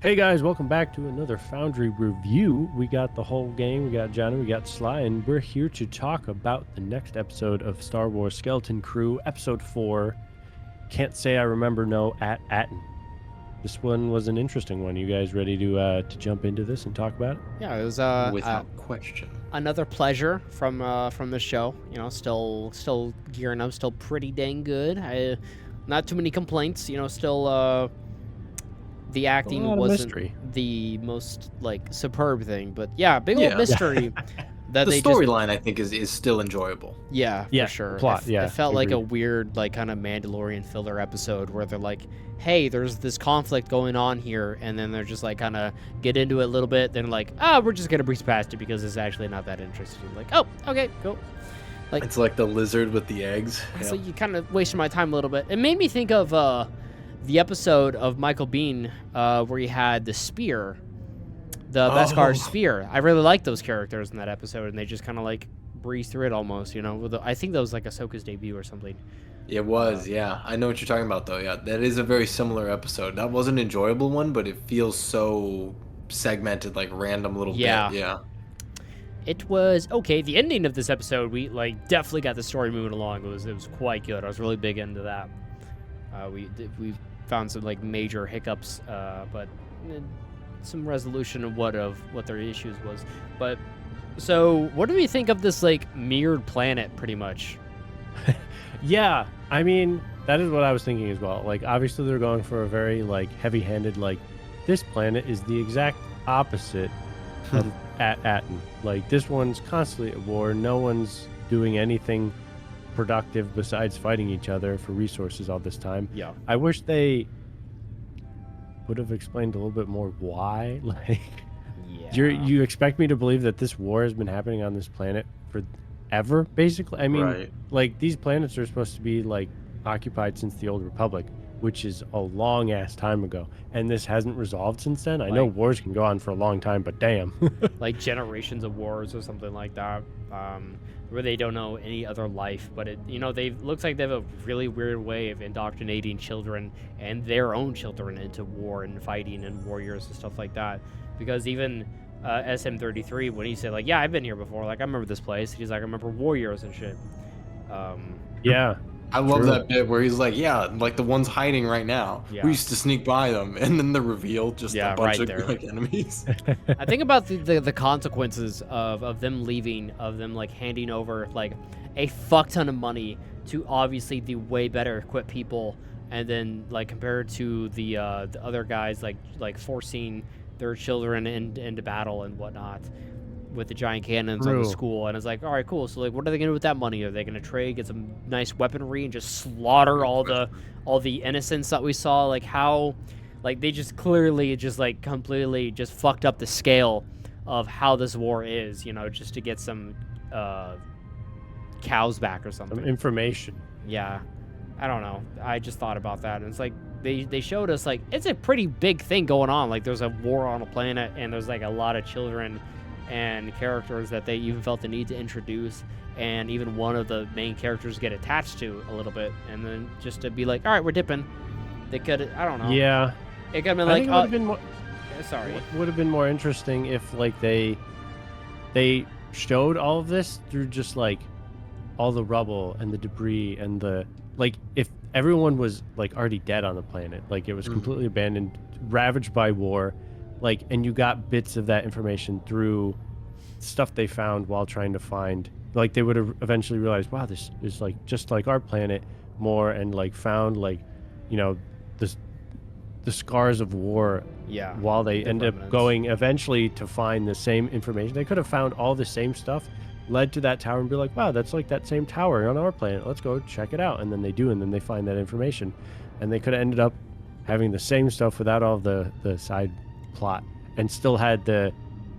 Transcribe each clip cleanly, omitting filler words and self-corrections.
Hey guys, welcome back to another Foundry review. We got the whole gang, we got Johnny, we got Sly, and we're here to talk about the next episode of Star Wars Skeleton Crew, Episode 4, Can't Say I Remember No at Atten. This one was an interesting one. You guys ready to jump into this and talk about it? Yeah, it was without question. another pleasure from the show. You know, still gearing up, still pretty dang good. Not too many complaints. You know, still the acting wasn't the most like superb thing, but yeah, big old mystery. That the storyline I think is still enjoyable. Yeah, for sure. Plot, it felt like a weird like kind of Mandalorian filler episode where they're like, hey, there's this conflict going on here, and then they're just like kind of get into it a little bit, then like, oh, we're just gonna breeze past it because it's actually not that interesting. Like, oh, okay, cool. Like, it's like the lizard with the eggs. So you kind of wasted my time a little bit. It made me think of the episode of Michael Biehn where he had the spear, the Beskar spear. I really liked those characters in that episode, and they just kind of like breezed through it almost, you know. I think that was like Ahsoka's debut or something. It was, yeah. I know what you're talking about, though. Yeah, that is a very similar episode. That was an enjoyable one, but it feels so segmented, like random little bit. Yeah. It was okay. The ending of this episode, we like definitely got the story moving along. It was quite good. I was really big into that. We found some like major hiccups, but some resolution of what their issues was. But so, what do we think of this like mirrored planet, pretty much? Yeah, I mean, that is what I was thinking as well. Like, obviously they're going for a very like heavy-handed, like, this planet is the exact opposite of at Atten. Like, this one's constantly at war. No one's doing anything productive besides fighting each other for resources all this time. Yeah. I wish they would have explained a little bit more why. Like, you expect me to believe that this war has been happening on this planet forever, basically? I mean, like, these planets are supposed to be, like, occupied since the Old Republic, which is a long-ass time ago, and this hasn't resolved since then. I know wars can go on for a long time, but damn. Like generations of wars or something like that, where they don't know any other life, but it, you know, looks like they have a really weird way of indoctrinating children and their own children into war and fighting and warriors and stuff like that, because even SM33, when he said like, yeah, I've been here before, like I remember this place, he's like, I remember warriors and shit. Yeah, I love that bit where he's like, yeah, like the ones hiding right now. Yeah. We used to sneak by them, and then the reveal, just a bunch of like enemies. I think about the consequences of them leaving, of them like handing over like a fuck ton of money to obviously the way better equipped people, and then like compared to the other guys like forcing their children into battle and whatnot with the giant cannons on the school. And it's like, all right, cool, so like what are they gonna do with that money? Are they gonna trade, get some nice weaponry, and just slaughter all the innocents that we saw? Like, how, like, they just clearly just like completely just fucked up the scale of how this war is, you know, just to get some cows back or something, some information. Yeah, I don't know, I just thought about that, and it's like they showed us like it's a pretty big thing going on. Like, there's a war on a planet, and there's like a lot of children and characters that they even felt the need to introduce, and even one of the main characters get attached to a little bit, and then just to be like, all right, we're dipping. They could, I don't know. Yeah. It could have been like, it would have been more, sorry. Would have been more interesting if like they showed all of this through just like all the rubble and the debris and the, like, if everyone was like already dead on the planet, like it was completely abandoned, ravaged by war. Like, and you got bits of that information through stuff they found while trying to find, like, they would have eventually realized, wow, this is like just like our planet more, and like found like, you know, the scars of war. Yeah. While they end up going eventually to find the same information, they could have found all the same stuff, led to that tower, and be like, wow, that's like that same tower on our planet. Let's go check it out. And then they do, and then they find that information, and they could have ended up having the same stuff without all the side plot, and still had the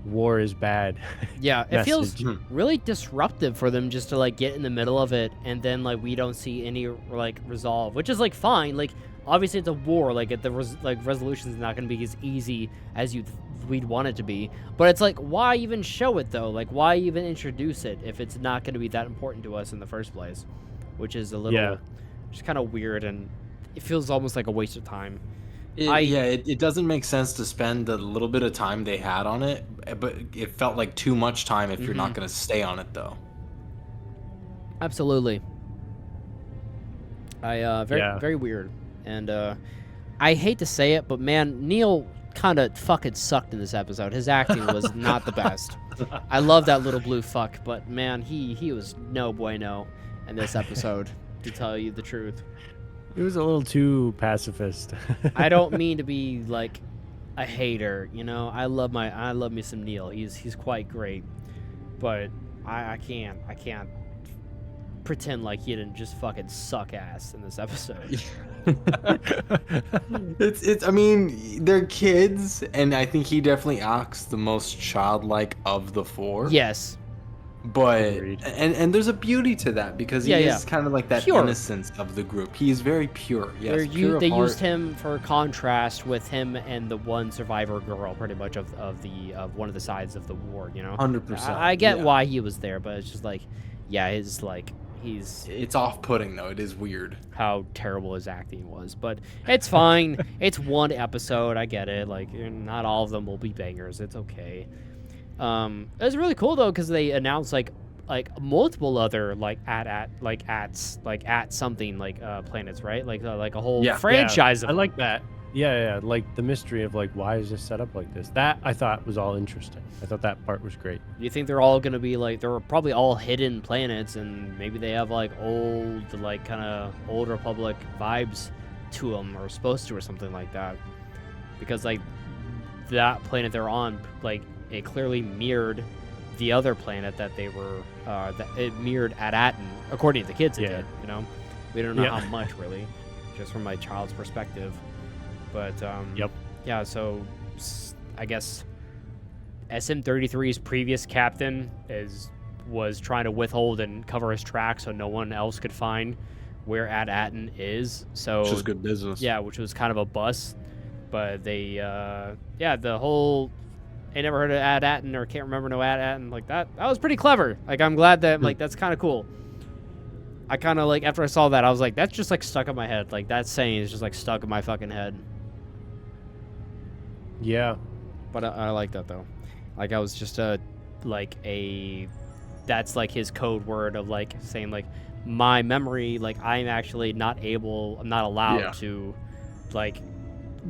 war is bad. Yeah, it feels really disruptive for them just to like get in the middle of it, and then like we don't see any like resolve, which is like fine. Like, obviously it's a war, like resolution is not going to be as easy as we'd want it to be, but it's like, why even show it though? Like, why even introduce it if it's not going to be that important to us in the first place? Which is a little just kind of weird, and it feels almost like a waste of time. It doesn't make sense to spend the little bit of time they had on it, but it felt like too much time if you're not going to stay on it, though. Absolutely. Very weird. And I hate to say it, but man, Neil kind of fucking sucked in this episode. His acting was not the best. I love that little blue fuck, but man, he was no bueno in this episode, to tell you the truth. He was a little too pacifist. I don't mean to be like a hater, you know. I love me some Neil. He's quite great, but I can't pretend like he didn't just fucking suck ass in this episode. I mean, they're kids, and I think he definitely acts the most childlike of the four. Yes. But and there's a beauty to that, because he is kind of like that pure innocence of the group. He is very pure. Yes, they used him for contrast with him and the one survivor girl, pretty much of one of the sides of the war. You know, 100%. I get why he was there, but it's just like, It's off-putting though. It is weird how terrible his acting was, but it's fine. It's one episode. I get it. Like, not all of them will be bangers. It's okay. It was really cool though, because they announced like multiple other at something planets, right? Like a whole franchise of I like that. Yeah, like the mystery of like, why is this set up like this? That I thought was all interesting. I thought that part was great. Do you think they're all gonna be like, they're probably all hidden planets, and maybe they have like old Republic vibes to them, or supposed to, or something like that? Because like that planet they're on, like, it clearly mirrored the other planet that they were, that it mirrored At-Aten, according to the kids. It did, you know? We don't know how much, really, just from my child's perspective. But, yeah, so I guess SM-33's previous captain was trying to withhold and cover his tracks so no one else could find where At-Aten is. So, which is good business. Yeah, which was kind of a bust. But they, the whole... I never heard of At-Aten, or can't remember no At-Aten, like that was pretty clever. Like, I'm glad that, like, that's kind of cool. I kind of, like, after I saw that, I was like, that's just, like, stuck in my head. Like, that saying is just, like, stuck in my fucking head. Yeah. But I like that, though. Like, I was just, that's, like, his code word of, like, saying, like, my memory, like, I'm actually not allowed to, like,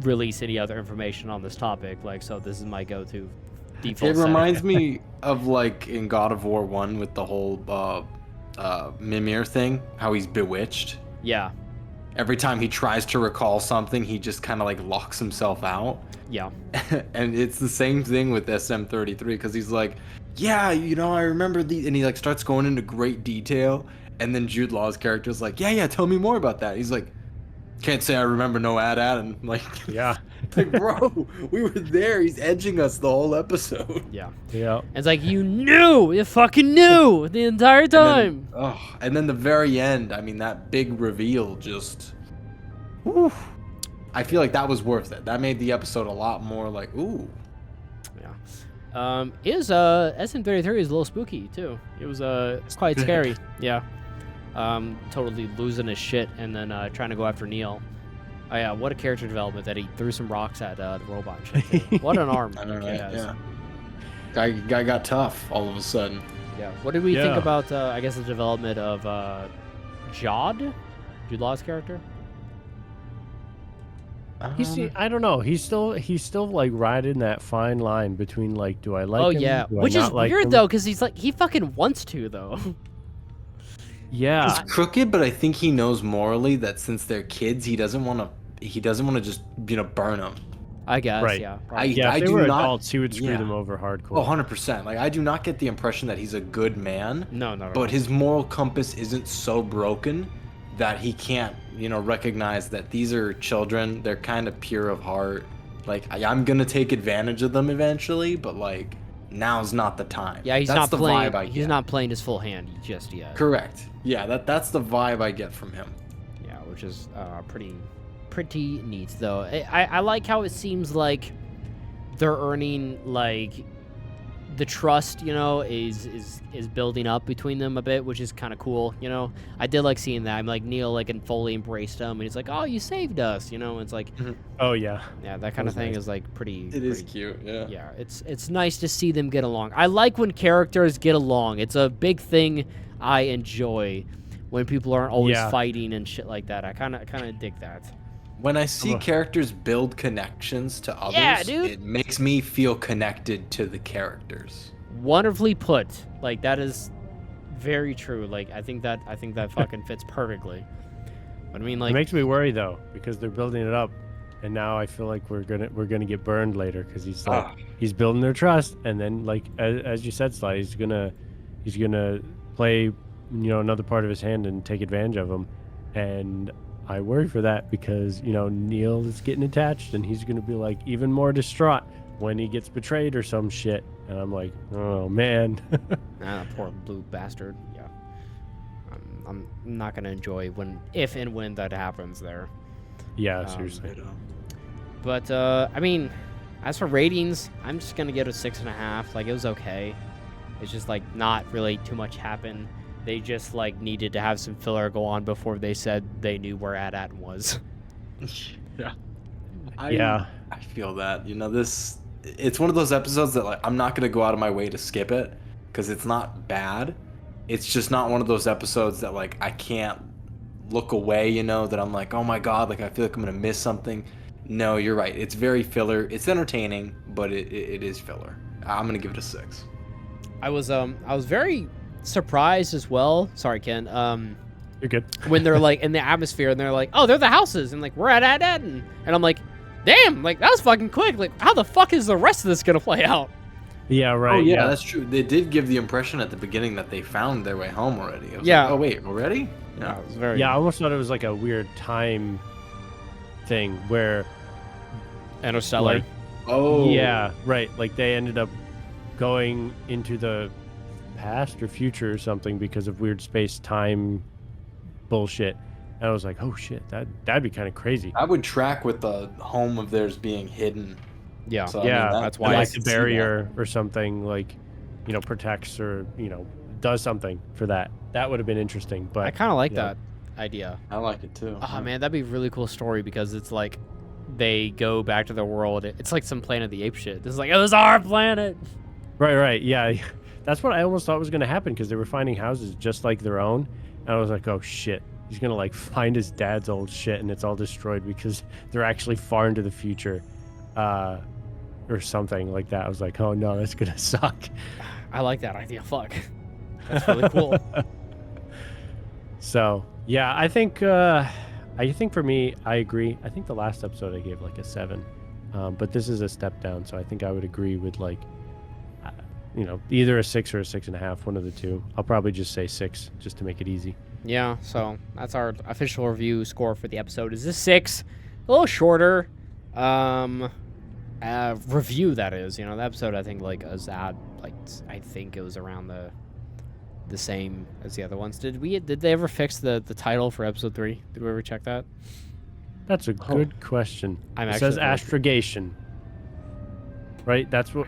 release any other information on this topic, like, so this is my go-to default. It reminds me of, like, in God of War 1 with the whole Mimir thing, how he's bewitched. Yeah. Every time he tries to recall something, he just kind of like locks himself out. Yeah. And it's the same thing with SM-33, because he's like, yeah, you know, I remember these, and he like starts going into great detail, and then Jude Law's character is like, yeah, tell me more about that. He's like, can't say I remember no At-Aten. Like, yeah. Like, bro, we were there. He's edging us the whole episode. Yeah. Yeah. It's like, you fucking knew the entire time. And then the very end, I mean, that big reveal just, whew, I feel like that was worth it. That made the episode a lot more like, ooh. Yeah. SM-33 is a little spooky too. It was it's quite scary. Yeah. Totally losing his shit and then trying to go after Neil. Oh yeah, what a character development that he threw some rocks at the robot shit. What an arm. I know, right? Yeah. Guy got tough all of a sudden. Yeah. What did we think about I guess the development of Jude Law's character? I don't know. He's still like riding that fine line between like, do I like him? Yeah, do which I is not like weird him? though, because he's like, he fucking wants to though. Yeah. He's crooked, but I think he knows morally that since they're kids, he doesn't want to just, burn them. I guess, right. Yeah. If they were adults, he would screw them over hardcore. Oh, 100%. Like, I do not get the impression that he's a good man. No, not at all. But his moral compass isn't so broken that he can't, recognize that these are children. They're kind of pure of heart. Like, I'm going to take advantage of them eventually, but, like, now's not the time. Yeah, he's that's not the playing. Vibe I get. He's not playing his full hand just yet. Correct. Yeah, that's the vibe I get from him. Yeah, which is pretty neat though. I like how it seems like they're earning like the trust, you know, is building up between them a bit, which is kind of cool, you know. I did like seeing that. I'm like Neil like and fully embraced him, and he's like, "Oh, you saved us," you know. It's like, Oh yeah. that kind of thing nice. is like pretty. It is pretty- cute. Yeah. Yeah, it's nice to see them get along. I like when characters get along. It's a big thing I enjoy when people aren't always Yeah. fighting and shit like that. I kind of dig that. When I see a- characters build connections to others, Yeah, dude. it makes me feel connected to the characters. Wonderfully put. Like that is very true. Like I think that fucking fits perfectly. But I mean, It like, makes me worry though because they're building it up, and now I feel like we're gonna get burned later because he's like Ah. he's building their trust, and then like as you said, Sly, he's gonna play another part of his hand and take advantage of him, and I worry for that because Neil is getting attached, and he's gonna be like even more distraught when he gets betrayed or some shit, and I'm like, oh man. poor blue bastard. Yeah. I'm not gonna enjoy if and when that happens there. Yeah, seriously. But I mean, as for ratings, I'm just gonna give it a 6.5. Like it was okay. It's just like not really too much happened. They just like needed to have some filler go on before they said they knew where AT-AT was. Yeah. I feel that. It's one of those episodes that like I'm not gonna go out of my way to skip it because it's not bad. It's just not one of those episodes that like I can't look away. That I'm like, oh my god, like I feel like I'm gonna miss something. No, you're right. It's very filler. It's entertaining, but it is filler. I'm gonna give it a 6. I was very surprised as well. Sorry, Ken. You're good. When they're like in the atmosphere and they're like, oh, they're the houses, and like we're at AT-AT, and I'm like, damn, like that was fucking quick. Like how the fuck is the rest of this gonna play out? Yeah, right. Oh yeah, that's true. They did give the impression at the beginning that they found their way home already. I was Yeah. like, oh wait, already? Yeah, it was very. Yeah, I almost thought it was like a weird time thing where Interstellar. like, Oh. yeah, right. Like they ended up going into the past or future or something because of weird space time bullshit. And I was like, oh shit, that'd be kind of crazy. I would track with the home of theirs being hidden. Yeah. So, I Yeah, mean, that's I why like I the could see barrier or something like, protects or does something for that. That would have been interesting. But I kind of like yeah. that idea. that. I like it too. Oh man, that'd be a really cool story because it's like they go back to their world. It's like some Planet of the Apes shit. This is like, it was our planet. Right. Yeah, that's what I almost thought was gonna happen because they were finding houses just like their own, and I was like, oh shit, he's gonna like find his dad's old shit and it's all destroyed because they're actually far into the future, or something like that. I was like, oh no, that's gonna suck. I like that idea. Fuck. That's really cool. So yeah, I think for me, I agree. I think the last episode I gave like a 7, but this is a step down, so I think I would agree with like, either a 6 or a 6.5, one of the two. I'll probably just say 6 just to make it easy. Yeah, so that's our official review score for the episode. Is this 6? A little shorter. Review that is. The episode I think like is at like I think it was around the same as the other ones. Did they ever fix the title for episode 3? Did we ever check that? That's a good question. I'm It says actually very- astrogation. Right? That's what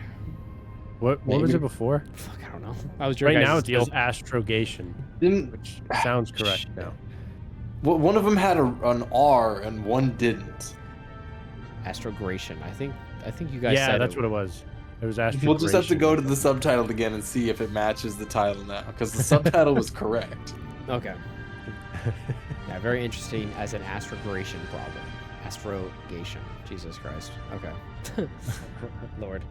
was Maybe. it before? Fuck, I don't know. That was your Right guys' now it deal. says astrogation, Didn't which sounds correct now. well, one of them had an R and one didn't. Astrogration. I think you guys Yeah, said that's what it was. It was astrogation. We'll just have to go to the subtitle again and see if it matches the title now, because the subtitle was correct. Okay. Yeah, very interesting as an astrogation problem. Astrogation. Jesus Christ. Okay. Lord.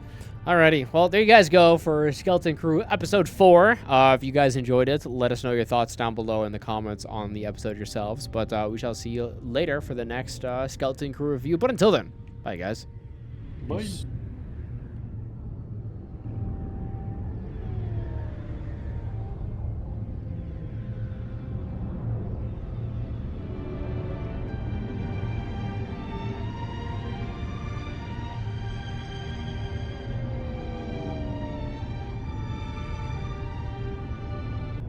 Alrighty. Well, there you guys go for Skeleton Crew episode 4. If you guys enjoyed it, let us know your thoughts down below in the comments on the episode yourselves. But we shall see you later for the next Skeleton Crew review. But until then, bye guys. Bye.